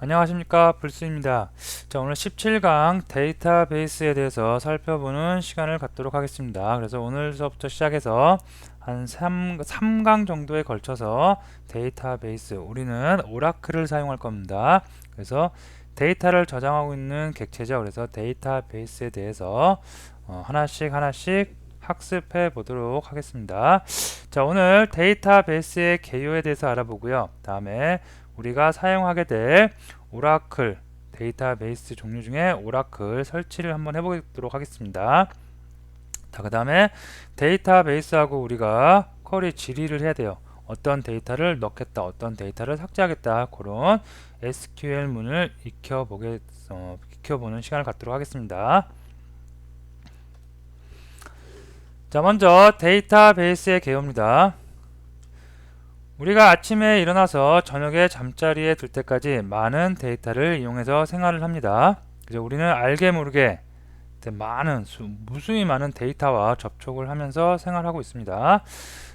안녕하십니까, 불스입니다. 자, 오늘 17강 데이터베이스에 대해서 살펴보는 시간을 갖도록 하겠습니다. 그래서 오늘서부터 시작해서 한 3강 정도에 걸쳐서 데이터베이스, 우리는 오라클을 사용할 겁니다. 그래서 데이터를 저장하고 있는 객체죠. 그래서 데이터베이스에 대해서 하나씩 학습해 보도록 하겠습니다. 자, 오늘 데이터베이스의 개요에 대해서 알아보고요. 다음에 우리가 사용하게 될 오라클 데이터베이스 종류 중에 오라클 설치를 한번 해보도록 하겠습니다. 자, 그 다음에 데이터베이스하고 우리가 쿼리 질의를 해야 돼요. 어떤 데이터를 넣겠다, 어떤 데이터를 삭제하겠다, 그런 SQL문을 익혀보는 시간을 갖도록 하겠습니다. 자, 먼저 데이터베이스의 개요입니다. 우리가 아침에 일어나서 저녁에 잠자리에 들 때까지 많은 데이터를 이용해서 생활을 합니다. 그래서 우리는 알게 모르게 무수히 많은 데이터와 접촉을 하면서 생활하고 있습니다.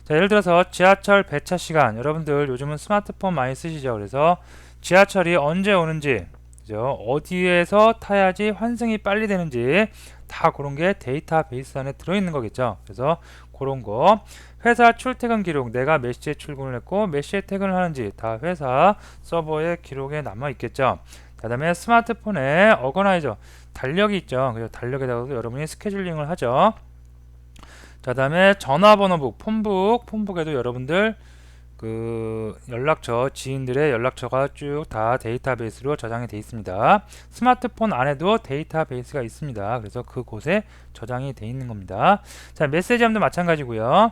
자, 예를 들어서 지하철 배차 시간, 여러분들 요즘은 스마트폰 많이 쓰시죠. 그래서 지하철이 언제 오는지, 그죠? 어디에서 타야지 환승이 빨리 되는지 다 그런 게 데이터베이스 안에 들어있는 거겠죠. 그래서 그런 거, 회사 출퇴근 기록, 내가 몇 시에 출근을 했고 몇 시에 퇴근을 하는지 다 회사 서버의 기록에 남아 있겠죠. 그 다음에 스마트폰에 어거나이저, 달력이 있죠. 그래서 달력에다가도 여러분이 스케줄링을 하죠. 자, 다음에 전화번호북, 폰북에도 여러분들 그 연락처, 지인들의 연락처가 쭉 다 데이터베이스로 저장이 되어 있습니다. 스마트폰 안에도 데이터베이스가 있습니다. 그래서 그곳에 저장이 되어 있는 겁니다. 자, 메시지함도 마찬가지고요.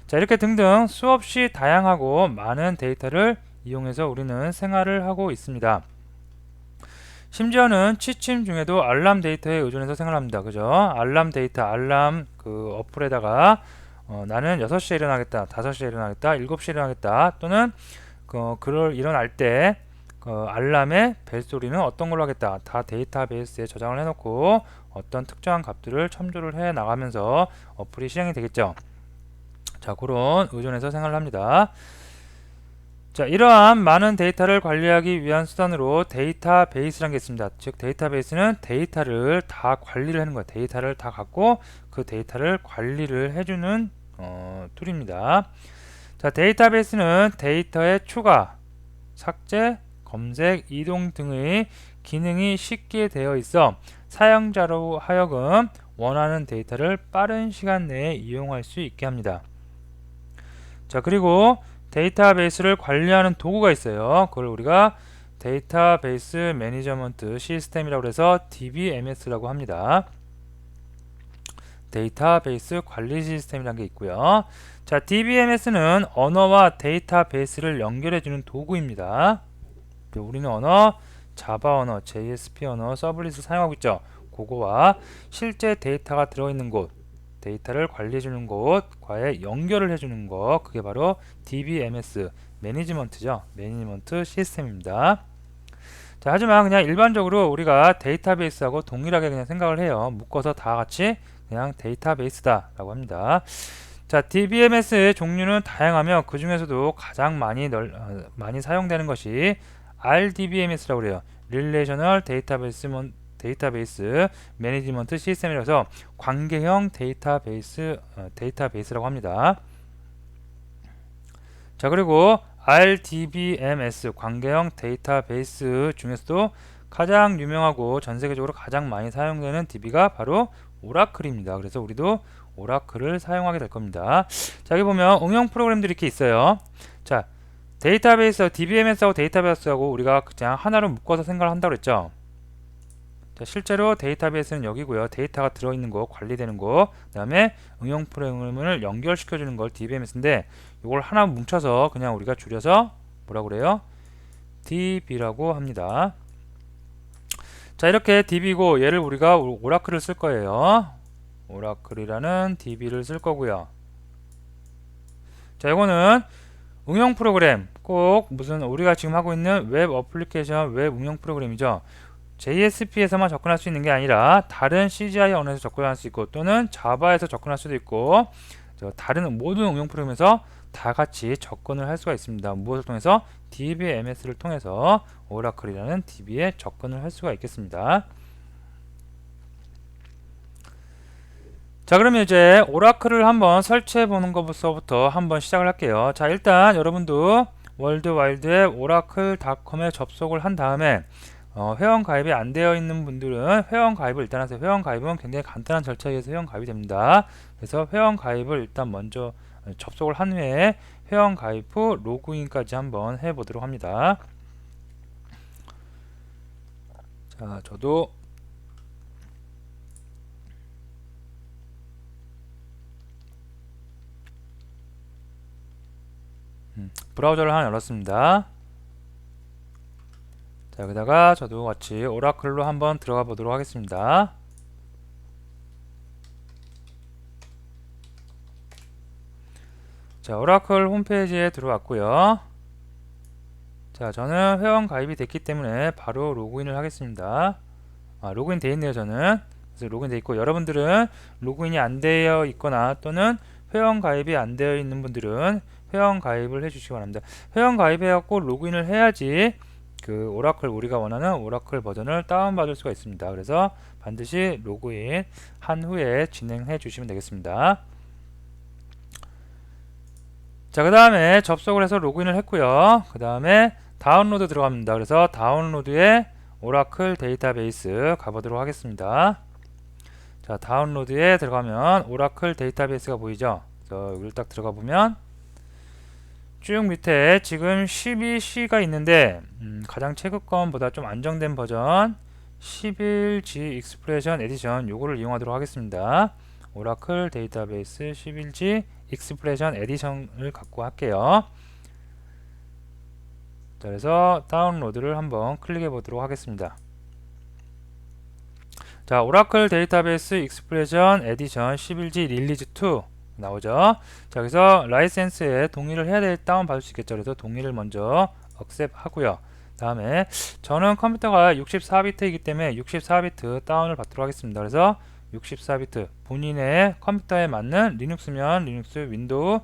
자, 이렇게 등등 수없이 다양하고 많은 데이터를 이용해서 우리는 생활을 하고 있습니다. 심지어는 취침 중에도 알람 데이터에 의존해서 생활합니다. 그죠? 알람 데이터, 알람 그 어플에다가 나는 6시에 일어나겠다, 5시에 일어나겠다, 7시에 일어나겠다, 또는 그걸 일어날 때 알람의 벨소리는 어떤 걸로 하겠다, 다 데이터베이스에 저장을 해놓고 어떤 특정한 값들을 첨부를 해 나가면서 어플이 실행이 되겠죠. 자, 그런 의존해서 생활을 합니다. 자, 이러한 많은 데이터를 관리하기 위한 수단으로 데이터베이스라는 게 있습니다. 즉, 데이터베이스는 데이터를 다 관리를 하는 거예요. 데이터를 다 갖고 그 데이터를 관리를 해주는 툴입니다. 자, 데이터베이스는 데이터의 추가, 삭제, 검색, 이동 등의 기능이 쉽게 되어 있어 사용자로 하여금 원하는 데이터를 빠른 시간 내에 이용할 수 있게 합니다. 자, 그리고 데이터베이스를 관리하는 도구가 있어요. 그걸 우리가 데이터베이스 매니저먼트 시스템이라고 해서 DBMS라고 합니다. 데이터베이스 관리 시스템이라는 게 있고요. 자, DBMS는 언어와 데이터베이스를 연결해주는 도구입니다. 우리는 언어, 자바 언어, JSP 언어, 서블릿을 사용하고 있죠. 그거와 실제 데이터가 들어있는 곳, 데이터를 관리해주는 곳과의 연결을 해주는 것, 그게 바로 DBMS 매니지먼트죠. 매니지먼트 시스템입니다. 자, 하지만 그냥 일반적으로 우리가 데이터베이스하고 동일하게 그냥 생각을 해요. 묶어서 다 같이 그냥 데이터베이스다 라고 합니다. 자, DBMS의 종류는 다양하며 그 중에서도 가장 많이 사용되는 것이 RDBMS라고 그래요. 릴레이셔널 데이터베이스 매니지먼트 시스템이라서 관계형 데이터베이스라고 합니다. 자, 그리고 RDBMS 관계형 데이터베이스 중에서도 가장 유명하고 전 세계적으로 가장 많이 사용되는 DB가 바로 오라클입니다. 그래서 우리도 오라클을 사용하게 될 겁니다. 자, 여기 보면 응용 프로그램들이 이렇게 있어요. 자, 데이터베이스, DBMS하고 데이터베이스하고 우리가 그냥 하나로 묶어서 생각을 한다고 그랬죠. 자, 실제로 데이터베이스는 여기고요. 데이터가 들어있는 거, 관리되는 거, 그 다음에 응용 프로그램을 연결시켜주는 걸 DBMS인데, 이걸 하나 뭉쳐서 그냥 우리가 줄여서 뭐라고 그래요? DB라고 합니다. 자, 이렇게 DB고 얘를 우리가 오라클을 쓸 거예요. 오라클이라는 DB를 쓸 거고요. 자, 이거는 응용 프로그램, 꼭 무슨 우리가 지금 하고 있는 웹 어플리케이션 웹 응용 프로그램이죠. JSP에서만 접근할 수 있는 게 아니라 다른 CGI 언어에서 접근할 수 있고 또는 자바에서 접근할 수도 있고 다른 모든 응용 프로그램에서 다 같이 접근을 할 수가 있습니다. 무엇을 통해서? DBMS를 통해서 오라클이라는 DB에 접근을 할 수가 있겠습니다. 자, 그러면 이제 오라클을 한번 설치해 보는 것부터 한번 시작을 할게요. 자, 일단 여러분도 월드와일드의 오라클닷컴에 접속을 한 다음에 회원 가입이 안 되어 있는 분들은 회원 가입을 일단 하세요. 회원 가입은 굉장히 간단한 절차에 의해서 회원 가입이 됩니다. 그래서 회원 가입을 일단 먼저 접속을 한 후에 회원 가입 후 로그인까지 한번 해 보도록 합니다. 자, 저도 브라우저를 하나 열었습니다. 자, 여기다가 저도 같이 오라클로 한번 들어가 보도록 하겠습니다. 자, 오라클 홈페이지에 들어왔고요. 자, 저는 회원 가입이 됐기 때문에 바로 로그인을 하겠습니다. 로그인 되어 있네요. 저는 그래서 로그인 되어 있고, 여러분들은 로그인이 안 되어 있거나 또는 회원 가입이 안 되어 있는 분들은 회원 가입을 해 주시기 바랍니다. 회원 가입해 갖고 로그인을 해야지 그 오라클, 우리가 원하는 오라클 버전을 다운받을 수가 있습니다. 그래서 반드시 로그인 한 후에 진행해 주시면 되겠습니다. 자, 그 다음에 접속을 해서 로그인을 했고요. 그 다음에 다운로드 들어갑니다. 그래서 다운로드에 오라클 데이터베이스 가보도록 하겠습니다. 자, 다운로드에 들어가면 오라클 데이터베이스가 보이죠? 그래서 여기를 딱 들어가 보면 쭉 밑에 지금 12C가 있는데 가장 최근권보다 좀 안정된 버전 11G 익스프레션 에디션 요거를 이용하도록 하겠습니다. 오라클 데이터베이스 11G 익스프레션 에디션을 갖고 할게요. 자, 그래서 다운로드를 한번 클릭해 보도록 하겠습니다. 자, 오라클 데이터베이스 익스프레션 에디션 11G 릴리즈 2 나오죠. 자, 그래서 라이센스에 동의를 해야 될 다운 받을 수 있겠죠. 그래서 동의를 먼저 억셉 하고요. 다음에 저는 컴퓨터가 64비트이기 때문에 64비트 다운을 받도록 하겠습니다. 그래서 64비트 본인의 컴퓨터에 맞는 리눅스면 리눅스, 윈도우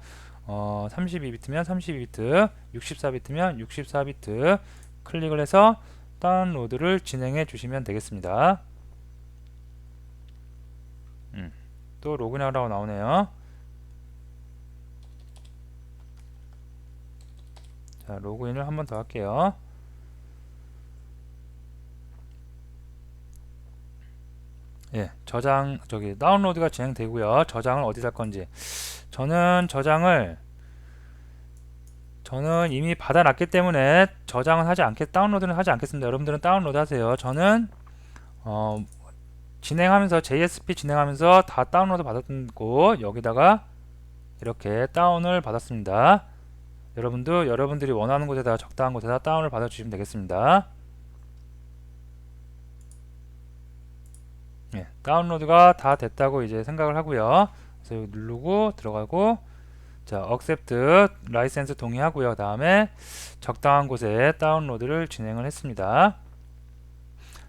32비트면 32비트, 64비트면 64비트 클릭을 해서 다운로드를 진행해 주시면 되겠습니다. 또 로그인하라고 나오네요. 자, 로그인을 한 번 더 할게요. 예, 다운로드가 진행되고요. 저장을 어디다 할 건지. 저는 이미 받아놨기 때문에 다운로드는 하지 않겠습니다. 여러분들은 다운로드 하세요. 저는 진행하면서 JSP 진행하면서 다 다운로드 받았고 여기다가 이렇게 다운을 받았습니다. 여러분들이 원하는 곳에다 적당한 곳에다 다운을 받아 주시면 되겠습니다. 예, 다운로드가 다 됐다고 이제 생각을 하고요. 그래서 누르고 들어가고, 자, accept 라이센스 동의하고요. 다음에 적당한 곳에 다운로드를 진행을 했습니다.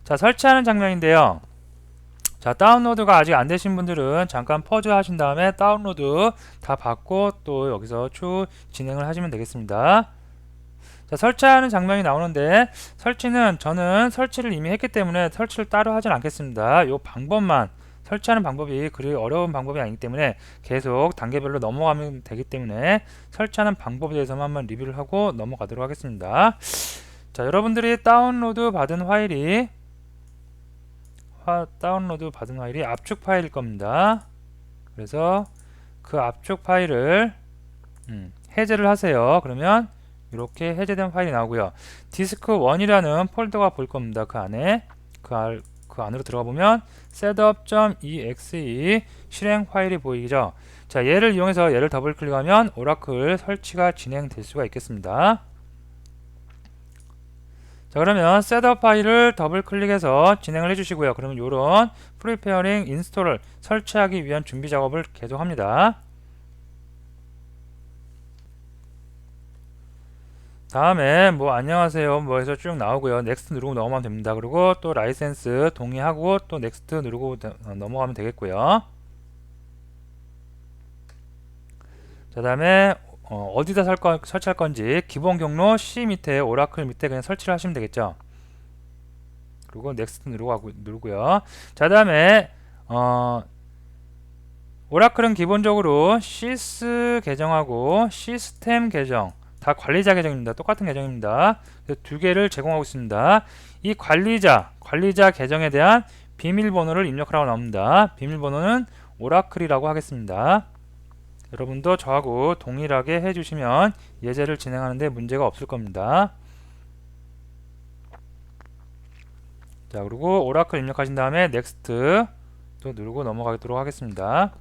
자, 설치하는 장면인데요. 자, 다운로드가 아직 안 되신 분들은 잠깐 퍼즈 하신 다음에 다운로드 다 받고 또 여기서 쭉 진행을 하시면 되겠습니다. 자, 설치하는 장면이 나오는데 저는 설치를 이미 했기 때문에 설치를 따로 하진 않겠습니다. 요 방법만, 설치하는 방법이 그리 어려운 방법이 아니기 때문에 계속 단계별로 넘어가면 되기 때문에 설치하는 방법에 대해서만 한번 리뷰를 하고 넘어가도록 하겠습니다. 자, 여러분들이 다운로드 받은 파일이 압축 파일일 겁니다. 그래서 그 압축 파일을 해제를 하세요. 그러면 이렇게 해제된 파일이 나오고요. 디스크 1이라는 폴더가 보일 겁니다. 그 안으로 들어가 보면 setup.exe 실행 파일이 보이죠. 자, 얘를 이용해서 얘를 더블 클릭하면 오라클 설치가 진행될 수가 있겠습니다. 자, 그러면 셋업 파일을 더블 클릭해서 진행을 해주시고요. 그러면 이런 프리페어링 인스톨을 설치하기 위한 준비 작업을 계속합니다. 다음에 안녕하세요 해서 쭉 나오고요. 넥스트 누르고 넘어가면 됩니다. 그리고 또 라이센스 동의하고 또 넥스트 누르고 넘어가면 되겠고요. 자, 다음에 어디다 설치할 건지 기본 경로 C 밑에 오라클 밑에 그냥 설치를 하시면 되겠죠. 그리고 넥스트 누르고요. 자, 다음에 오라클은 기본적으로 시스 계정하고 시스템 계정 다 관리자 계정입니다. 똑같은 계정입니다. 두 개를 제공하고 있습니다. 이 관리자 계정에 대한 비밀번호를 입력하라고 나옵니다. 비밀번호는 오라클이라고 하겠습니다. 여러분도 저하고 동일하게 해주시면 예제를 진행하는데 문제가 없을 겁니다. 자, 그리고 오라클 입력하신 다음에 넥스트 또 누르고 넘어가도록 하겠습니다.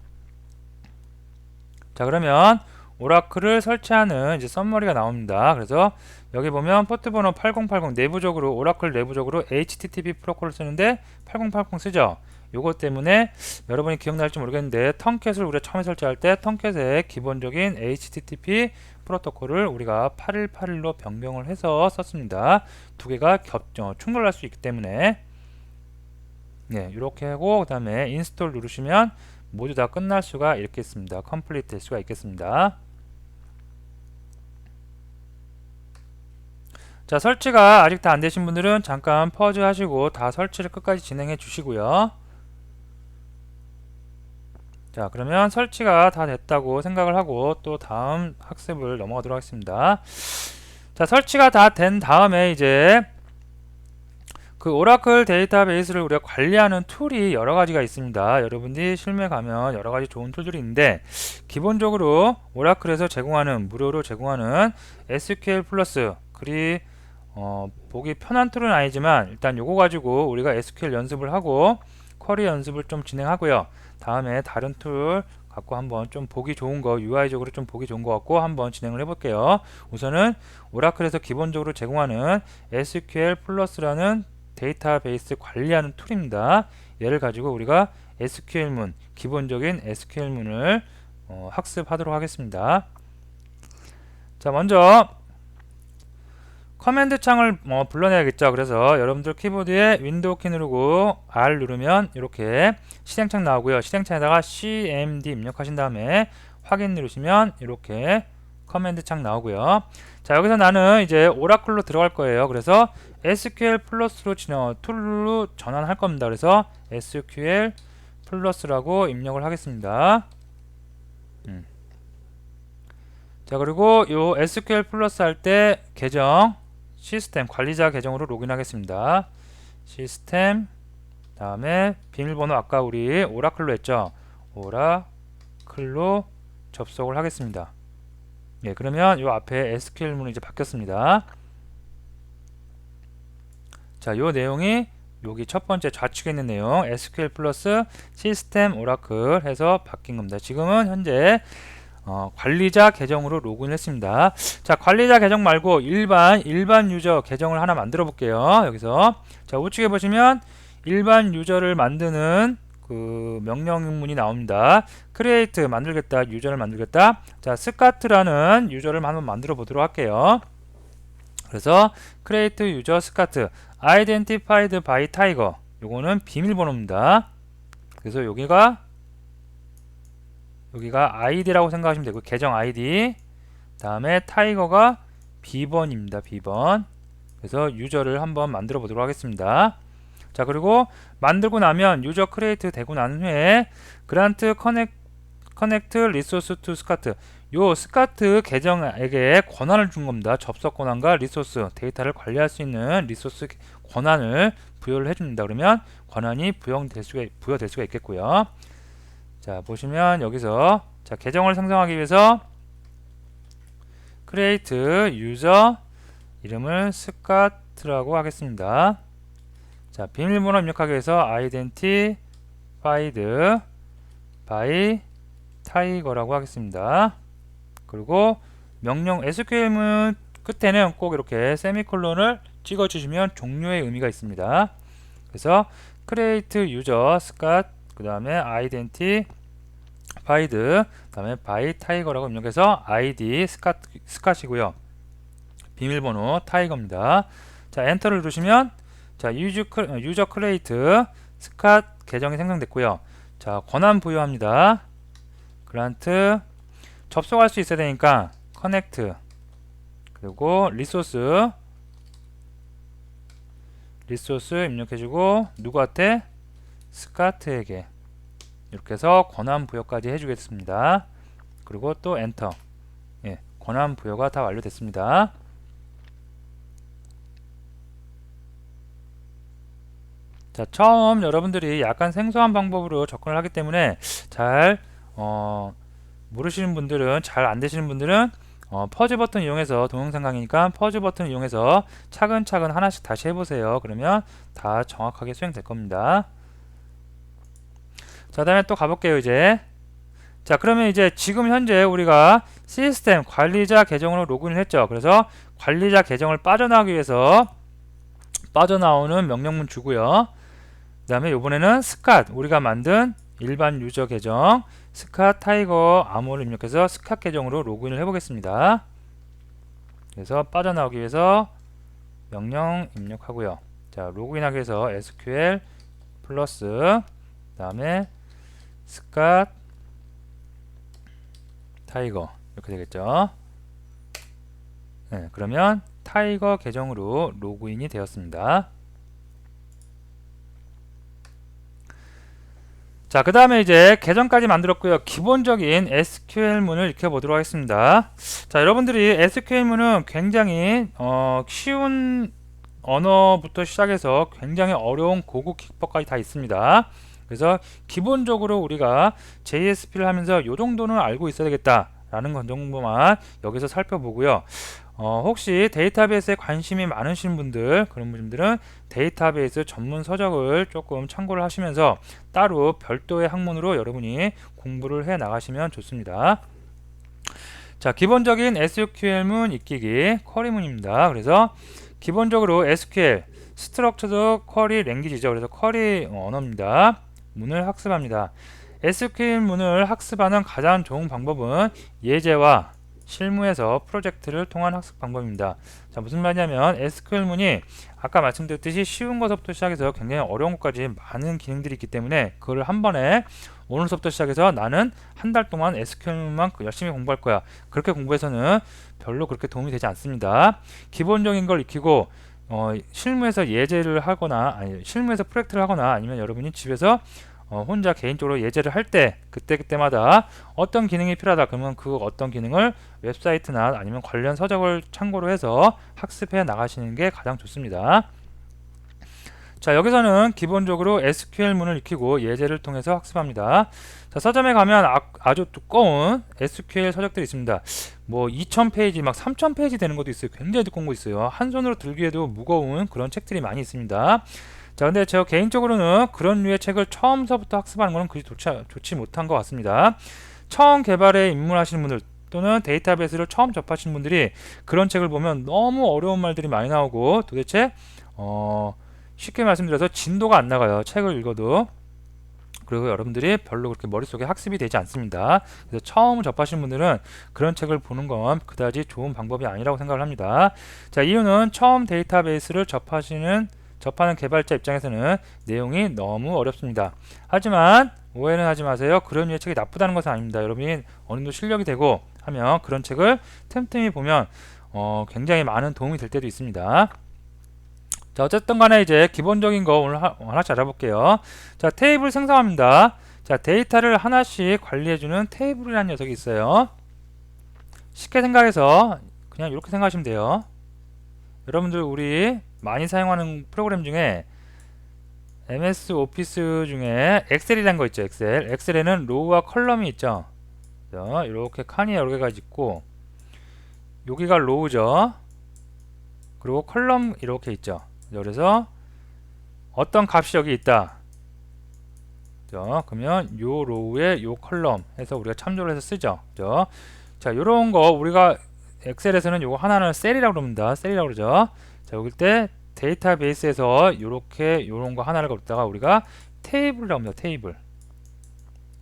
자, 그러면 오라클을 설치하는 이제 썸머리가 나옵니다. 그래서 여기 보면 포트 번호 8080 내부적으로 오라클 내부적으로 HTTP 프로토콜을 쓰는데 8080 쓰죠. 요것 때문에 여러분이 기억날지 모르겠는데 텅캣을 우리가 처음에 설치할 때 텅캣의 기본적인 HTTP 프로토콜을 우리가 8181로 변경을 해서 썼습니다. 두 개가 충돌할 수 있기 때문에 네, 이렇게 하고 그 다음에 인스톨 누르시면 모두 다 끝날 수가 있겠습니다. 컴플리트 될 수가 있겠습니다. 자, 설치가 아직 다 안 되신 분들은 잠깐 퍼즈 하시고 다 설치를 끝까지 진행해 주시고요. 자, 그러면 설치가 다 됐다고 생각을 하고 또 다음 학습을 넘어가도록 하겠습니다. 자, 설치가 다 된 다음에 이제 그 오라클 데이터베이스를 우리가 관리하는 툴이 여러 가지가 있습니다. 여러분들이 실무에 가면 여러 가지 좋은 툴들이 있는데 기본적으로 오라클에서 제공하는 무료로 제공하는 SQL 플러스 보기 편한 툴은 아니지만 일단 요거 가지고 우리가 SQL 연습을 하고 쿼리 연습을 좀 진행하고요. 다음에 다른 툴 갖고 한번 좀 보기 좋은 거 UI적으로 좀 보기 좋은 거 갖고 한번 진행을 해볼게요. 우선은 오라클에서 기본적으로 제공하는 SQL 플러스라는 데이터베이스 관리하는 툴입니다. 얘를 가지고 우리가 SQL문 기본적인 SQL문을 학습하도록 하겠습니다. 자, 먼저 커맨드 창을 불러내야겠죠. 그래서 여러분들 키보드에 윈도우 키 누르고 R 누르면 이렇게 실행창 나오고요. 실행창에다가 CMD 입력하신 다음에 확인 누르시면 이렇게 커맨드 창 나오고요. 자, 여기서 나는 이제 오라클로 들어갈 거예요. 그래서 SQL 플러스로 툴로 전환할 겁니다. 그래서 SQL 플러스라고 입력을 하겠습니다. 자, 그리고 요 SQL 플러스 할 때 계정 시스템 관리자 계정으로 로그인하겠습니다. 시스템 다음에 비밀번호 아까 우리 오라클로 했죠. 오라클로 접속을 하겠습니다. 예, 그러면 요 앞에 SQL문이 이제 바뀌었습니다. 자, 요 내용이 여기 첫 번째 좌측에 있는 내용 SQL 플러스 시스템 오라클 해서 바뀐 겁니다. 지금은 현재 관리자 계정으로 로그인 했습니다. 자, 관리자 계정 말고 일반 유저 계정을 하나 만들어 볼게요. 여기서 자, 우측에 보시면 일반 유저를 만드는 그 명령문이 나옵니다. create 만들겠다, 유저를 만들겠다. 자, 스카트라는 유저를 한번 만들어 보도록 할게요. 그래서 create user scat identified by tiger 요거는 비밀번호입니다. 그래서 여기가 id라고 생각하시면 되고 계정 id 다음에 타이거가 b번입니다. b번. 그래서 유저를 한번 만들어 보도록 하겠습니다. 자, 그리고 만들고 나면 유저 크리에이트 되고 난 후에 그란트 커넥트 리소스 투 스카트 요 스카트 계정에게 권한을 준 겁니다. 접속 권한과 리소스 데이터를 관리할 수 있는 리소스 권한을 부여를 해줍니다. 그러면 권한이 부여될 수가 있겠고요. 자, 보시면 여기서 자, 계정을 생성하기 위해서 create user 이름을 스카트라고 하겠습니다. 자, 비밀번호 입력하기 위해서 identified by tiger라고 하겠습니다. 그리고 명령 SQL문 끝에는 꼭 이렇게 세미콜론을 찍어 주시면 종료의 의미가 있습니다. 그래서 create user scat 그 다음에 identified 그 다음에 by tiger라고 입력해서 id 스캇이고요. 비밀번호 타이거입니다. 자, 엔터를 누르시면 자, 유저 크레이트 스캇 계정이 생성됐고요. 자, 권한 부여합니다. 그란트 접속할 수 있어야 되니까 커넥트, 그리고 리소스 입력해주고 누구한테? 스카트에게. 이렇게 해서 권한 부여까지 해주겠습니다. 그리고 또 엔터. 예, 권한 부여가 다 완료됐습니다. 자, 처음 여러분들이 약간 생소한 방법으로 접근을 하기 때문에 잘 모르시는 분들은, 잘 안되시는 분들은 퍼즈 버튼 이용해서, 동영상 강의니까 퍼즈 버튼 이용해서 차근차근 하나씩 다시 해보세요. 그러면 다 정확하게 수행될 겁니다. 자, 다음에 또 가볼게요. 이제 자, 그러면 이제 지금 현재 우리가 시스템 관리자 계정으로 로그인을 했죠. 그래서 관리자 계정을 빠져나가기 위해서 빠져나오는 명령문 주고요. 그 다음에 이번에는 스캇, 우리가 만든 일반 유저 계정 스캇 타이거 암호를 입력해서 스캇 계정으로 로그인을 해보겠습니다. 그래서 빠져나오기 위해서 명령 입력하고요. 자, 로그인하기 위해서 SQL 플러스 그 다음에 스캇 타이거 이렇게 되겠죠. 네, 그러면 타이거 계정으로 로그인이 되었습니다. 자, 그 다음에 이제 계정까지 만들었고요. 기본적인 SQL문을 익혀보도록 하겠습니다. 자, 여러분들이 SQL문은 굉장히 쉬운 언어부터 시작해서 굉장히 어려운 고급 기법까지 다 있습니다. 그래서 기본적으로 우리가 JSP를 하면서 요 정도는 알고 있어야 되겠다 라는 건 정도만 여기서 살펴보고요. 혹시 데이터베이스에 관심이 많으신 분들, 그런 분들은 데이터베이스 전문 서적을 조금 참고를 하시면서 따로 별도의 학문으로 여러분이 공부를 해 나가시면 좋습니다. 자, 기본적인 SQL문 익히기 쿼리문입니다. 그래서 기본적으로 SQL 스트럭처드 쿼리 랭귀지죠. 그래서 쿼리 언어입니다. 문을 학습합니다. SQL 문을 학습하는 가장 좋은 방법은 예제와 실무에서 프로젝트를 통한 학습 방법입니다. 자, 무슨 말이냐면 SQL 문이 아까 말씀드렸듯이 쉬운 것부터 시작해서 굉장히 어려운 것까지 많은 기능들이 있기 때문에 그걸 한 번에 오늘부터 시작해서 나는 한 달 동안 SQL만 열심히 공부할 거야. 그렇게 공부해서는 별로 그렇게 도움이 되지 않습니다. 기본적인 걸 익히고 실무에서 예제를 하거나 실무에서 프로젝트를 하거나 아니면 여러분이 집에서 혼자 개인적으로 예제를 할 때 그때마다 어떤 기능이 필요하다 그러면 그 어떤 기능을 웹사이트나 아니면 관련 서적을 참고로 해서 학습해 나가시는 게 가장 좋습니다. 자, 여기서는 기본적으로 SQL문을 익히고 예제를 통해서 학습합니다. 자, 서점에 가면 아주 두꺼운 SQL 서적들이 있습니다. 뭐 2000페이지 막 3000페이지 되는 것도 있어요. 굉장히 두꺼운 거 있어요. 한 손으로 들기에도 무거운 그런 책들이 많이 있습니다. 자, 근데 제가 개인적으로는 그런 류의 책을 처음서부터 학습하는 것은 그리 좋지 못한 것 같습니다. 처음 개발에 입문하시는 분들 또는 데이터베이스를 처음 접하시는 분들이 그런 책을 보면 너무 어려운 말들이 많이 나오고 도대체 쉽게 말씀드려서 진도가 안 나가요. 책을 읽어도. 그리고 여러분들이 별로 그렇게 머릿속에 학습이 되지 않습니다. 그래서 처음 접하시는 분들은 그런 책을 보는 건 그다지 좋은 방법이 아니라고 생각을 합니다. 자, 이유는 처음 데이터베이스를 접하는 개발자 입장에서는 내용이 너무 어렵습니다. 하지만 오해는 하지 마세요. 그런 류의 책이 나쁘다는 것은 아닙니다. 여러분이 어느 정도 실력이 되고 하면 그런 책을 틈틈이 보면 굉장히 많은 도움이 될 때도 있습니다. 자, 어쨌든 간에 이제 기본적인 거 오늘 하나씩 알아볼게요. 자, 테이블 생성합니다. 자, 데이터를 하나씩 관리해주는 테이블이라는 녀석이 있어요. 쉽게 생각해서 그냥 이렇게 생각하시면 돼요. 여러분들 우리 많이 사용하는 프로그램 중에 MS 오피스 중에 엑셀이라는 거 있죠. 엑셀에는 로우와 컬럼이 있죠. 이렇게 칸이 여러 개가 있고 여기가 로우죠. 그리고 컬럼 이렇게 있죠. 그래서 어떤 값이 여기 있다. 그러면 요 로우에 요 컬럼 해서 우리가 참조를 해서 쓰죠. 자, 요런 거 우리가 엑셀에서는 요거 하나는 셀이라고 그럽니다. 셀이라고 그러죠. 자, 여기 때 데이터베이스에서 요런 거 하나를 갖다가 우리가 테이블이라고 합니다. 테이블.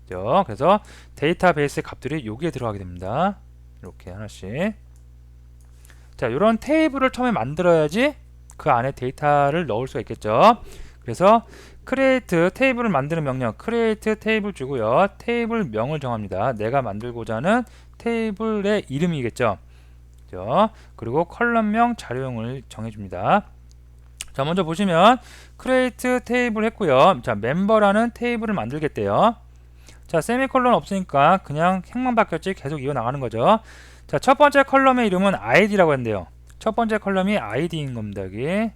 그래서 데이터베이스 값들이 여기에 들어가게 됩니다. 이렇게 하나씩. 자, 요런 테이블을 처음에 만들어야지 그 안에 데이터를 넣을 수가 있겠죠. 그래서 create 테이블을 만드는 명령 create 테이블 주고요. 테이블 명을 정합니다. 내가 만들고자 하는 테이블의 이름이겠죠. 그죠? 그리고 컬럼명 자료형을 정해줍니다. 자, 먼저 보시면 create 테이블 했고요. 자, 멤버라는 테이블을 만들겠대요. 자, 세미콜론 없으니까 그냥 행만 바뀌었지 계속 이어나가는 거죠. 자, 첫 번째 컬럼의 이름은 id라고 했는데요. 첫 번째 컬럼이 id인 겁니다. 여기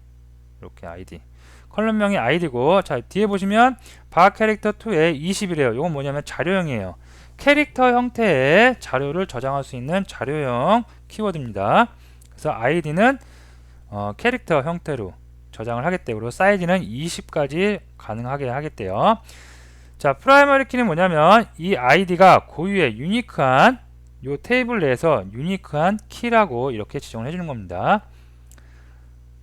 이렇게 id 컬럼명이 id고, 자, 뒤에 보시면 바 캐릭터 2에 20이래요. 이건 뭐냐면 자료형이에요. 캐릭터 형태의 자료를 저장할 수 있는 자료형 키워드입니다. 그래서 id는 캐릭터 형태로 저장을 하겠대요. 그리고 사이즈는 20까지 가능하게 하겠대요. 자, 프라이머리 키는 뭐냐면 이 id가 고유의 유니크한 요 테이블 내에서 유니크한 키라고 이렇게 지정을 해주는 겁니다.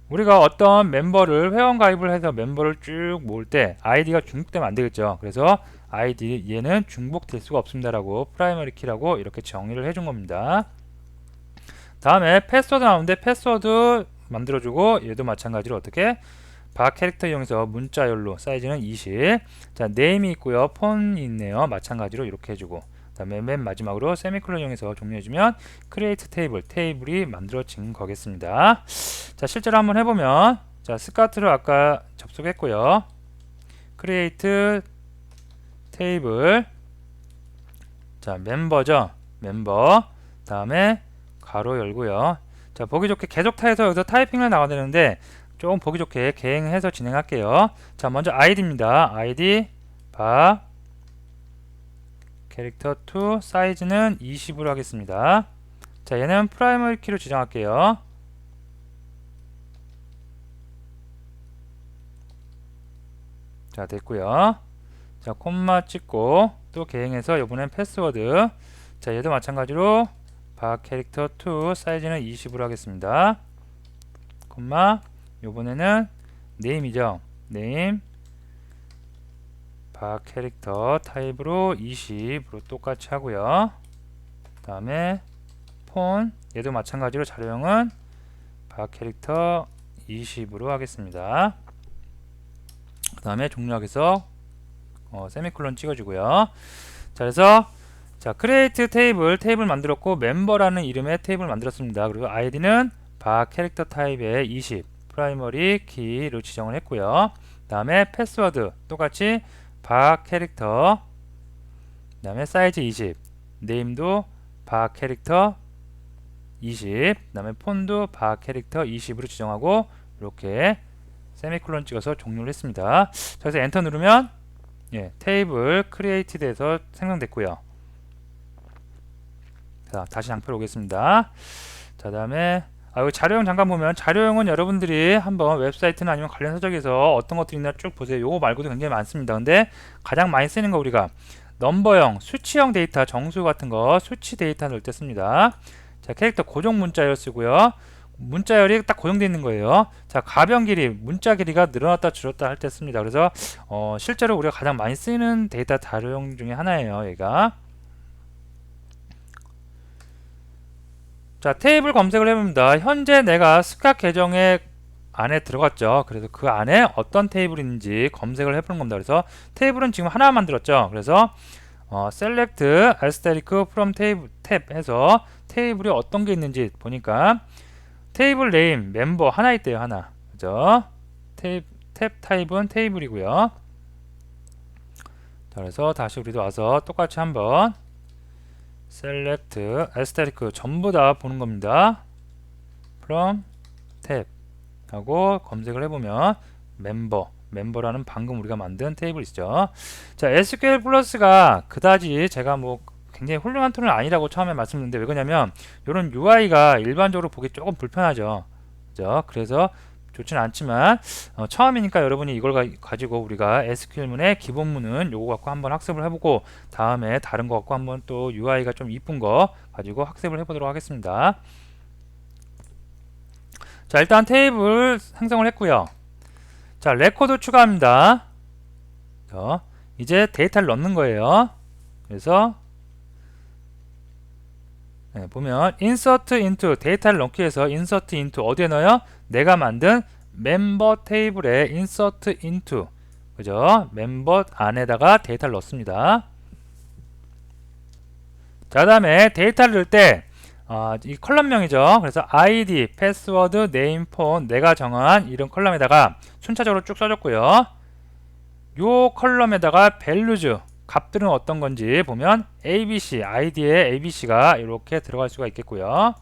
우리가 어떤 멤버를 회원 가입을 해서 멤버를 쭉 모을 때 id가 중복되면 안 되겠죠. 그래서 id 얘는 중복될 수가 없습니다라고 프라이머리 키라고 이렇게 정의를 해준 겁니다. 다음에 패스워드 나오는데 패스워드 만들어주고, 얘도 마찬가지로 어떻게 바 캐릭터 이용해서 문자열로 사이즈는 20. 자, 네임이 있고요, 폰이 있네요. 마찬가지로 이렇게 해주고, 그 다음에 맨 마지막으로 세미콜론 이용해서 종료해주면 create 테이블, 테이블이 만들어진 거겠습니다. 자, 실제로 한번 해보면, 자, 스카트를 아까 접속했고요, create 테이블, 자, 멤버죠, 멤버, 다음에 가로 열고요. 자, 보기 좋게 계속 타해서 여기서 타이핑을 나가야 되는데 조금 보기 좋게 개행해서 진행할게요. 자, 먼저 id입니다. id 바 캐릭터 2 사이즈는 20으로 하겠습니다. 자, 얘는 프라이머리 키로 지정할게요. 자, 됐고요. 자, 콤마 찍고 또 개행해서 이번엔 패스워드, 자, 얘도 마찬가지로 바 캐릭터 2 사이즈는 20으로 하겠습니다. 콤마, 요번에는 네임이죠. 네임 바 캐릭터 타입으로 20으로 똑같이 하고요. 다음에 폰, 얘도 마찬가지로 자료형은 바 캐릭터 20으로 하겠습니다. 그 다음에 종료하겠어 세미콜론 찍어주고요. 자, 그래서 자, create 테이블 만들었고, 멤버라는 이름의 테이블 만들었습니다. 그리고 id는 바 캐릭터 타입의 20 프라이머리 키로 지정을 했고요. 다음에 패스워드 똑같이 바 캐릭터, 다음에 사이즈 20, 네임도 바 캐릭터 20, 다음에 폰도 바 캐릭터 20으로 지정하고 이렇게 세미콜론 찍어서 종료를 했습니다. 자, 그래서 엔터 누르면 테이블 크리에이티드에서 생성됐고요. 자, 다시 장표로 오겠습니다. 자, 다음에 여기 자료형 잠깐 보면, 자료형은 여러분들이 한번 웹사이트나 아니면 관련 서적에서 어떤 것들이 있나 쭉 보세요. 요거 말고도 굉장히 많습니다. 근데 가장 많이 쓰는 거 우리가 넘버형, 수치형 데이터, 정수 같은 거 수치 데이터 넣을 때 씁니다. 자, 캐릭터 고정 문자열 쓰고요. 문자열이 딱 고정되어 있는 거예요. 자, 가변 길이, 문자 길이가 늘어났다 줄었다 할 때 씁니다. 그래서 실제로 우리가 가장 많이 쓰는 데이터 자료형 중에 하나예요, 얘가. 자, 테이블 검색을 해봅니다. 현재 내가 스카 계정에 안에 들어갔죠. 그래서 그 안에 어떤 테이블이 있는지 검색을 해보는 겁니다. 그래서 테이블은 지금 하나 만들었죠. 그래서 select asterisk from table 탭 해서 테이블이 어떤 게 있는지 보니까 테이블 네임 멤버 하나 있대요. 하나. 그죠? 탭 타입은 테이블이고요. 자, 그래서 다시 우리도 와서 똑같이 한번 select asterisk 전부 다 보는 겁니다. from 탭 하고 검색을 해보면 멤버라는 방금 우리가 만든 테이블 있죠. 자, SQL 플러스가 그다지 제가 뭐 굉장히 훌륭한 툴은 아니라고 처음에 말씀드렸는데, 왜 그러냐면 이런 UI가 일반적으로 보기 조금 불편하죠. 그죠? 그래서 좋지는 않지만 처음이니까 여러분이 이걸 가지고 우리가 SQL문의 기본문은 요거 갖고 한번 학습을 해보고, 다음에 다른 거 갖고 한번 또 UI가 좀 이쁜 거 가지고 학습을 해보도록 하겠습니다. 자, 일단 테이블 생성을 했고요. 자, 레코드 추가합니다. 이제 데이터를 넣는 거예요. 그래서 보면 insert into 데이터를 넣기 위해서 insert into 어디에 넣어요? 내가 만든 멤버 테이블에 insert into, 그죠? 멤버 안에다가 데이터를 넣습니다. 자, 그 다음에 데이터를 넣을 때 이 컬럼명이죠. 그래서 ID, 패스워드, 네임, 폰 내가 정한 이런 컬럼에다가 순차적으로 쭉 써줬고요. 요 컬럼에다가 values 값들은 어떤 건지 보면 ABC, ID에 ABC가 이렇게 들어갈 수가 있겠고요.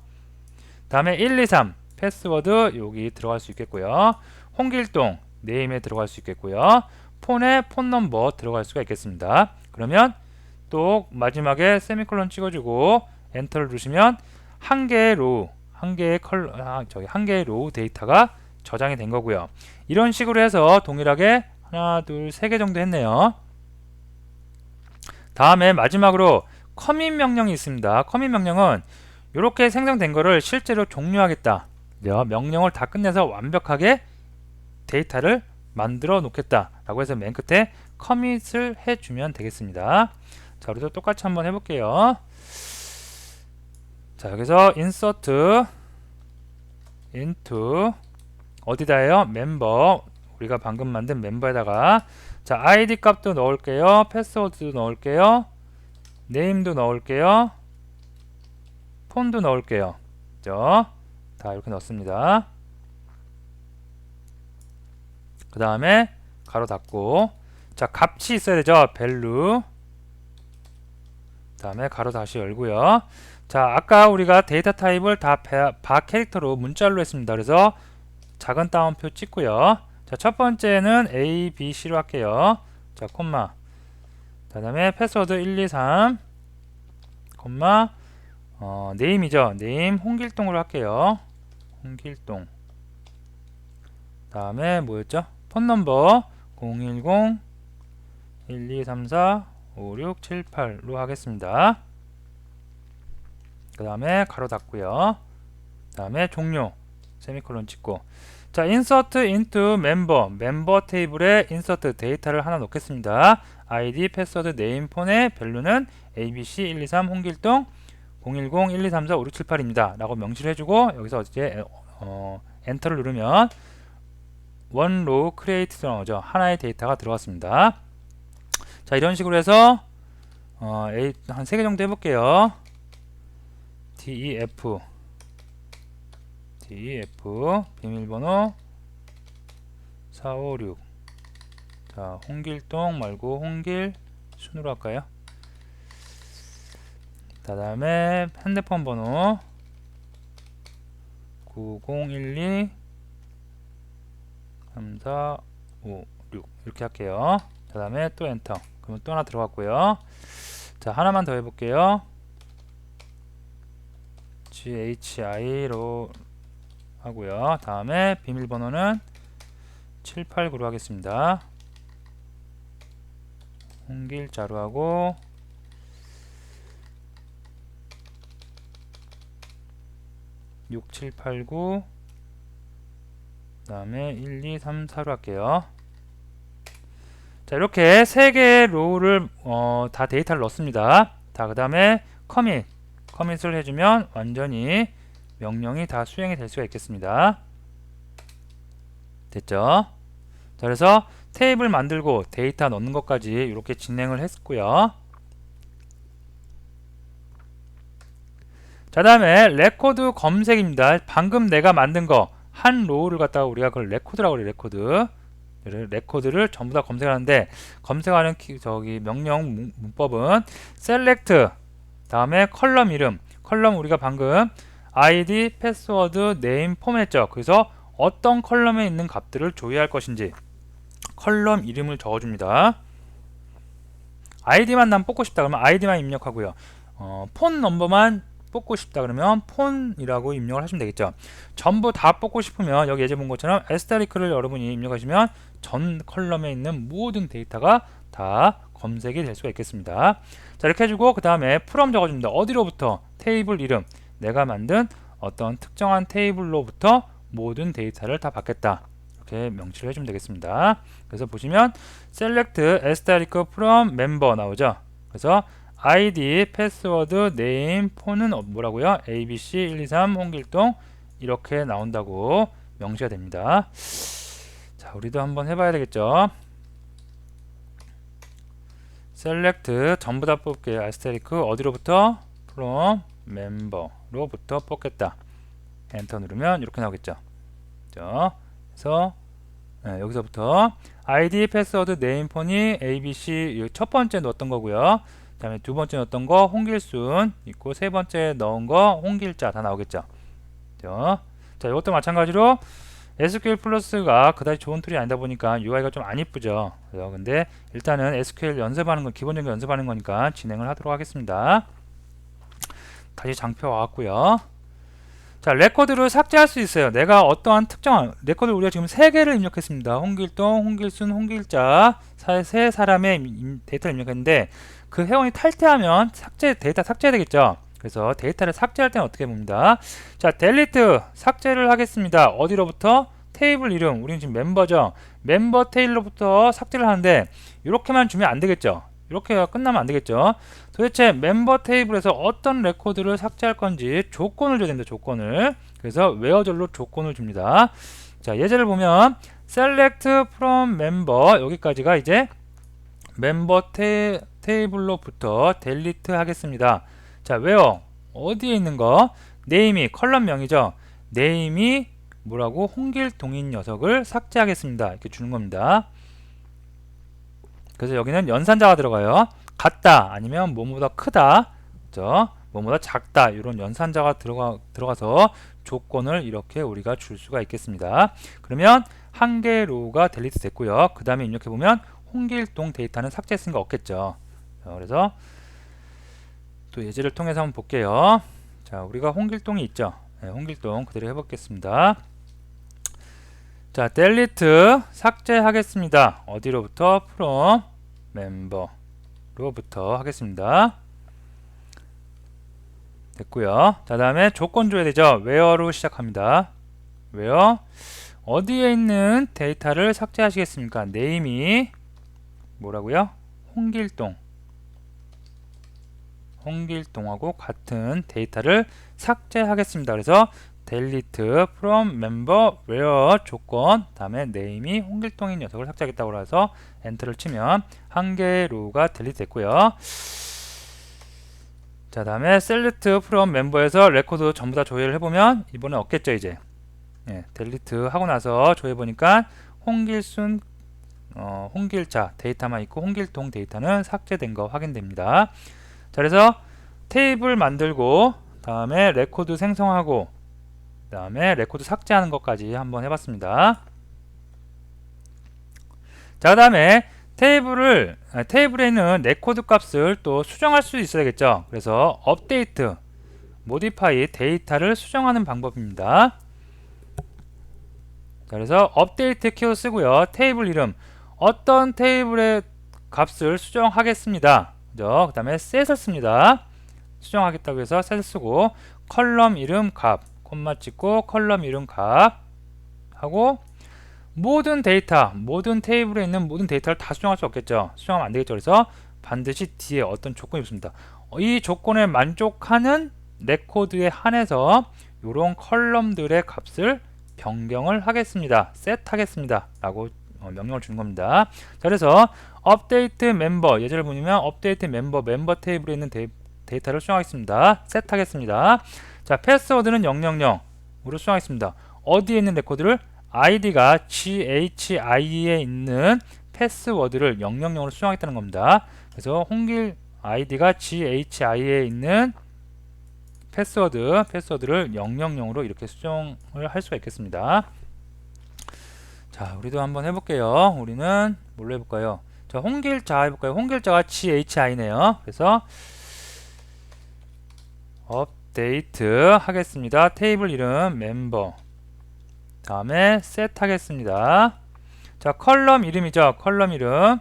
다음에 1, 2, 3 패스워드 여기 들어갈 수 있겠고요. 홍길동 네임에 들어갈 수 있겠고요. 폰에 폰 넘버 들어갈 수가 있겠습니다. 그러면 또 마지막에 세미콜론 찍어주고 엔터를 누르시면 한 개의 로우, 한 개의 한 개의 로우 데이터가 저장이 된 거고요. 이런 식으로 해서 동일하게 하나, 둘, 세 개 정도 했네요. 다음에 마지막으로 커밋 명령이 있습니다. 커밋 명령은 이렇게 생성된 거를 실제로 종료하겠다. 명령을 다 끝내서 완벽하게 데이터를 만들어 놓겠다 라고 해서 맨 끝에 커밋을 해주면 되겠습니다. 자, 우리도 똑같이 한번 해볼게요. 자, 여기서 insert into 어디다요? 멤버, 우리가 방금 만든 멤버에다가 자, id 값도 넣을게요. 패스워드도 넣을게요. 네임도 넣을게요. 폰도 넣을게요. 그죠? 다 이렇게 넣습니다. 그 다음에 가로 닫고 자, 값이 있어야 되죠. value. 그 다음에 가로 다시 열고요. 자, 아까 우리가 데이터 타입을 다 바 캐릭터로 문자로 했습니다. 그래서 작은 따옴표 찍고요. 자, 첫 번째는 A, B, C로 할게요. 자, 콤마. 그 다음에 패스워드 1, 2, 3 콤마 네임이죠. 네임 홍길동으로 할게요. 홍길동. 다음에 뭐였죠? 폰 넘버 010 1234 5678로 하겠습니다. 그 다음에 가로 닫고요. 그 다음에 종료 세미콜론 찍고 자, insert into 멤버 테이블에 insert 데이터를 하나 넣겠습니다. id, 패스워드, 네임, 폰의 밸류는 abc 123 홍길동 010 1234 5678입니다 라고 명시를 해주고 여기서 이제 엔터를 누르면 one row created 나오죠. 하나의 데이터가 들어갔습니다. 자, 이런 식으로 해서 한 3개 정도 해볼게요. def 비밀번호 456 자, 홍길동 말고 홍길 순으로 할까요? 그 다음에 핸드폰 번호 9012 3456 이렇게 할게요. 그 다음에 또 엔터. 그러면 또 하나 들어갔고요. 자, 하나만 더 해볼게요. GHI로 하고요. 다음에 비밀번호는 789로 하겠습니다. 홍길자로 하고 (6789) 그 다음에 1234로 할게요. 자, 이렇게 3개의 로우를 다 데이터를 넣습니다. 자, 그 다음에 커밋을 해주면 완전히 명령이 다 수행이 될 수가 있겠습니다. 됐죠? 자, 그래서 테이블 만들고 데이터 넣는 것까지 이렇게 진행을 했고요. 자, 다음에 레코드 검색입니다. 방금 내가 만든 거 한 로우를 갖다가 우리가 그걸 레코드라고 그래요. 레코드를 전부 다 검색하는데 검색하는 명령 문법은 select 다음에 컬럼 이름, 컬럼 우리가 방금 id, 패스워드, 네임, 폼 했죠. 그래서 어떤 컬럼에 있는 값들을 조회할 것인지 컬럼 이름을 적어줍니다. id만 난 뽑고 싶다 그러면 id만 입력하고요. 폰 넘버만 뽑고 싶다 그러면 폰이라고 입력을 하시면 되겠죠. 전부 다 뽑고 싶으면 여기 예제 본 것처럼 에스테리크를 여러분이 입력하시면 전 컬럼에 있는 모든 데이터가 다 검색이 될 수가 있겠습니다. 자, 이렇게 해주고 그 다음에 from 적어줍니다. 어디로부터? 테이블 이름, 내가 만든 어떤 특정한 테이블로부터 모든 데이터를 다 받겠다. 이렇게 명시를 해주면 되겠습니다. 그래서 보시면 select asterisk from member 나오죠. 그래서 id, 패스워드, 네임, 폰은 뭐라고요? abc 123 홍길동 이렇게 나온다고 명시가 됩니다. 자, 우리도 한번 해봐야 되겠죠. select 전부 다 뽑을게요. asterisk 어디로부터? from member 멤버로부터 뽑겠다. 엔터 누르면 이렇게 나오겠죠. 그죠? 그래서 여기서부터 아이디, 패스워드, 네임폰이 ABC 첫 번째 넣었던 거고요. 그 다음에 두 번째 넣었던 거 홍길순 있고, 세 번째 넣은 거 홍길자 다 나오겠죠. 그죠? 자, 이것도 마찬가지로 SQL 플러스가 그다지 좋은 툴이 아니다 보니까 UI가 좀 안 이쁘죠. 그래서 근데 일단은 SQL 연습하는 건 기본적인 연습하는 거니까 진행을 하도록 하겠습니다. 다시 장표 와왔고요. 자, 레코드를 삭제할 수 있어요. 내가 어떠한 특정한 레코드, 우리가 지금 3개를 입력했습니다. 홍길동, 홍길순, 홍길자 세 사람의 데이터를 입력했는데 그 회원이 탈퇴하면 데이터 삭제해야 되겠죠. 그래서 데이터를 삭제할 때는 어떻게 봅니다. 자, 델리트 삭제를 하겠습니다. 어디로부터? 테이블 이름, 우리는 지금 멤버죠. 멤버 테일로부터 삭제를 하는데 이렇게만 주면 안 되겠죠. 이렇게 끝나면 안 되겠죠. 도대체 멤버 테이블에서 어떤 레코드를 삭제할 건지 조건을 줘야 됩니다. 조건을. 그래서 where절로 조건을 줍니다. 자, 예제를 보면 select from member, 여기까지가 이제 멤버 테이블로부터 델리트 하겠습니다. 자, where 어디에 있는 거? name이 컬럼명이죠. name이 뭐라고? 홍길동인 녀석을 삭제하겠습니다. 이렇게 주는 겁니다. 그래서 여기는 연산자가 들어가요. 같다 아니면 뭐뭐보다 크다, 그죠? 뭐뭐보다 작다, 이런 연산자가 들어가서 조건을 이렇게 우리가 줄 수가 있겠습니다. 그러면 한 개 로우가 델리트 됐고요. 그 다음에 입력해 보면 홍길동 데이터는 삭제했으니까 없겠죠. 그래서 또 예제를 통해서 한번 볼게요. 자, 우리가 홍길동이 있죠. 홍길동 그대로 해보겠습니다. 자, 델리트 삭제하겠습니다. 어디로부터? from member로부터 하겠습니다. 됐고요. 자, 다음에 조건 줘야 되죠. where로 시작합니다. where 어디에 있는 데이터를 삭제하시겠습니까? name이 뭐라고요? 홍길동하고 같은 데이터를 삭제하겠습니다. 그래서 delete from member where 조건, 다음에 name이 홍길동인 녀석을 삭제하겠다고 해서 엔터를 치면 한 개의 로우가 델리트 됐고요. 자, 다음에 select from member에서 레코드 전부 다 조회를 해보면 이번에 없겠죠. 이제 델리트 하고 나서 조회해보니까 홍길순, 홍길자 데이터만 있고 홍길동 데이터는 삭제된 거 확인됩니다. 자, 그래서 테이블 만들고, 다음에 레코드 생성하고, 그 다음에 레코드 삭제하는 것까지 한번 해봤습니다. 자, 그 다음에 테이블에 있는 레코드 값을 또 수정할 수 있어야겠죠. 그래서 업데이트, 모디파이 데이터를 수정하는 방법입니다. 자, 그래서 업데이트 키워드 쓰고요. 테이블 이름, 어떤 테이블의 값을 수정하겠습니다. 그죠? 그 다음에 셋을 씁니다. 수정하겠다고 해서 셋을 쓰고, 컬럼 이름 값, 콤마 찍고 컬럼 이름 값 하고, 모든 테이블에 있는 모든 데이터를 다 수정할 수 없겠죠. 수정하면 안 되겠죠. 그래서 반드시 뒤에 어떤 조건이 있습니다. 이 조건에 만족하는 레코드에 한해서 이런 컬럼들의 값을 변경을 하겠습니다. 셋하겠습니다. 라고 명령을 주는 겁니다. 자, 그래서 업데이트 멤버, 예제를 보면 업데이트 멤버 테이블에 있는 데이터를 수정하겠습니다. 셋하겠습니다. 자, 패스워드는 000으로 수정하겠습니다. 어디에 있는 레코드를? 아이디가 GHI에 있는 패스워드를 000으로 수정하겠다는 겁니다. 그래서 홍길 아이디가 GHI에 있는 패스워드를 000으로 이렇게 수정을 할 수가 있겠습니다. 자, 우리도 한번 해볼게요. 우리는 뭘로 해볼까요? 자, 홍길자 해볼까요? 홍길자가 GHI네요. 그래서 업데이트 하겠습니다. 테이블 이름 멤버, 다음에 셋 하겠습니다. 자, 컬럼 이름이죠. 컬럼 이름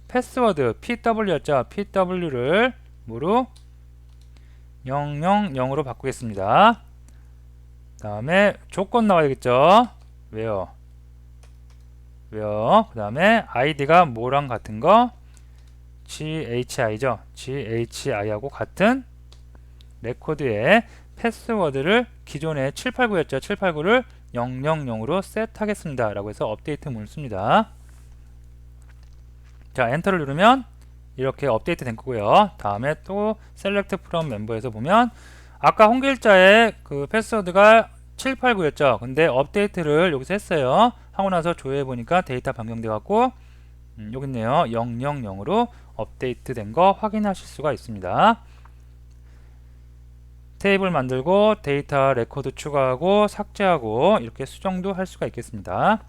패스워드 PW였죠. PW를 뭐로? 000으로 바꾸겠습니다. 다음에 조건 나와야겠죠. where 그 다음에 아이디가 뭐랑 같은 거? GHI죠. GHI하고 같은 레코드의 패스워드를 기존에 789였죠. 789를 000으로 셋하겠습니다. 라고 해서 업데이트 문을 씁니다. 자, 엔터를 누르면 이렇게 업데이트 된 거고요. 다음에 또 select from member에서 보면 아까 홍길자의 그 패스워드가 789였죠. 근데 업데이트를 여기서 했어요. 하고 나서 조회해 보니까 데이터 변경돼 갖고 여기 있네요. 000으로 업데이트 된 거 확인하실 수가 있습니다. 테이블 만들고 데이터 레코드 추가하고 삭제하고 이렇게 수정도 할 수가 있겠습니다.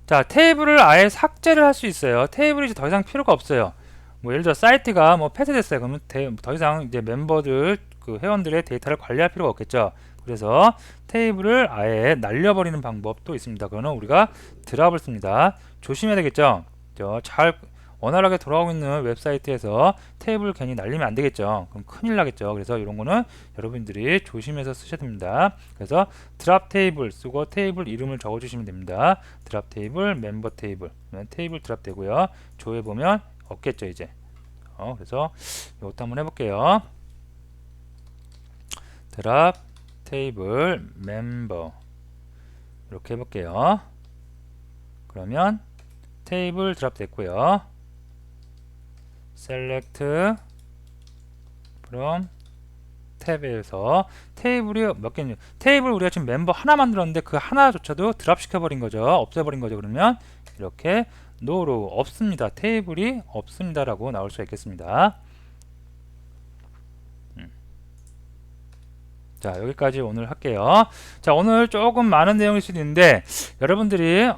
자, 테이블을 아예 삭제를 할 수 있어요. 테이블이 이제 더 이상 필요가 없어요. 뭐 예를 들어 사이트가 뭐 폐쇄됐어요. 그러면 더 이상 이제 멤버들 그 회원들의 데이터를 관리할 필요가 없겠죠. 그래서 테이블을 아예 날려버리는 방법도 있습니다. 그거는 우리가 드랍을 씁니다. 조심해야 되겠죠. 잘 원활하게 돌아가고 있는 웹사이트에서 테이블 괜히 날리면 안 되겠죠. 그럼 큰일 나겠죠. 그래서 이런 거는 여러분들이 조심해서 쓰셔야 됩니다. 그래서 드랍 테이블 쓰고 테이블 이름을 적어 주시면 됩니다. 드랍 테이블, 멤버 테이블. 테이블 드랍 되고요. 조회 보면 없겠죠, 이제. 그래서 이것도 한번 해볼게요. 드랍 테이블 멤버 이렇게 해볼게요. 그러면 테이블 드랍 됐고요. select from 탭에서 테이블이 몇 개냐, 테이블 우리가 지금 멤버 하나 만들었는데 그 하나조차도 드랍 시켜버린 거죠. 없애버린 거죠. 그러면 이렇게 no로 없습니다. 테이블이 없습니다 라고 나올 수가 있겠습니다. 자, 여기까지 오늘 할게요. 자, 오늘 조금 많은 내용일 수도 있는데 여러분들이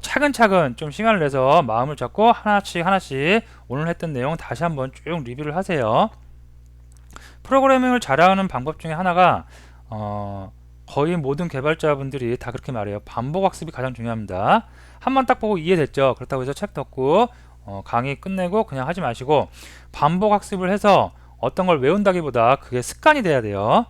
차근차근 좀 시간을 내서 마음을 잡고 하나씩 오늘 했던 내용 다시 한번 쭉 리뷰를 하세요. 프로그래밍을 잘하는 방법 중에 하나가 거의 모든 개발자분들이 다 그렇게 말해요. 반복 학습이 가장 중요합니다. 한번 딱 보고 이해됐죠? 그렇다고 해서 책 덮고 강의 끝내고 그냥 하지 마시고 반복 학습을 해서 어떤 걸 외운다기보다 그게 습관이 돼야 돼요.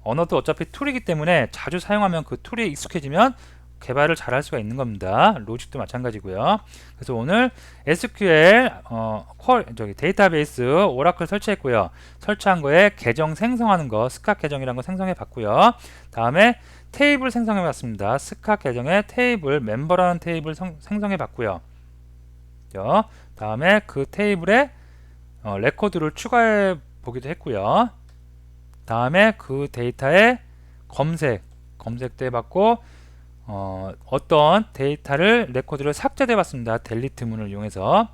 언어도 어차피 툴이기 때문에 자주 사용하면 그 툴이 익숙해지면 개발을 잘 할 수가 있는 겁니다. 로직도 마찬가지고요. 그래서 오늘 SQL 데이터베이스 오라클 설치했고요. 설치한 거에 계정 생성하는 거 스카 계정이라는 거 생성해 봤고요. 다음에 테이블 생성해 봤습니다. 스카 계정에 테이블 멤버라는 테이블 생성해 봤고요. 다음에 그 테이블에 레코드를 추가해 보기도 했고요. 다음에 그 데이터의 검색도 해봤고 어떤 데이터를 레코드를 삭제해 봤습니다. 델리트 문을 이용해서.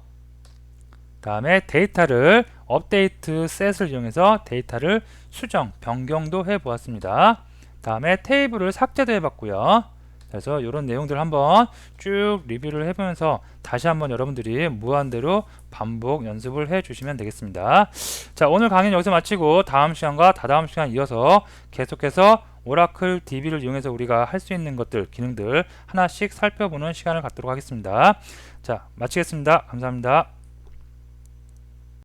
다음에 데이터를 업데이트 셋을 이용해서 데이터를 수정, 변경도 해 보았습니다. 다음에 테이블을 삭제도 해봤고요. 그래서 이런 내용들 한번 쭉 리뷰를 해보면서 다시 한번 여러분들이 무한대로 반복 연습을 해 주시면 되겠습니다. 자, 오늘 강의는 여기서 마치고 다음 시간과 다다음 시간 이어서 계속해서 오라클 DB를 이용해서 우리가 할 수 있는 것들, 기능들 하나씩 살펴보는 시간을 갖도록 하겠습니다. 자, 마치겠습니다. 감사합니다.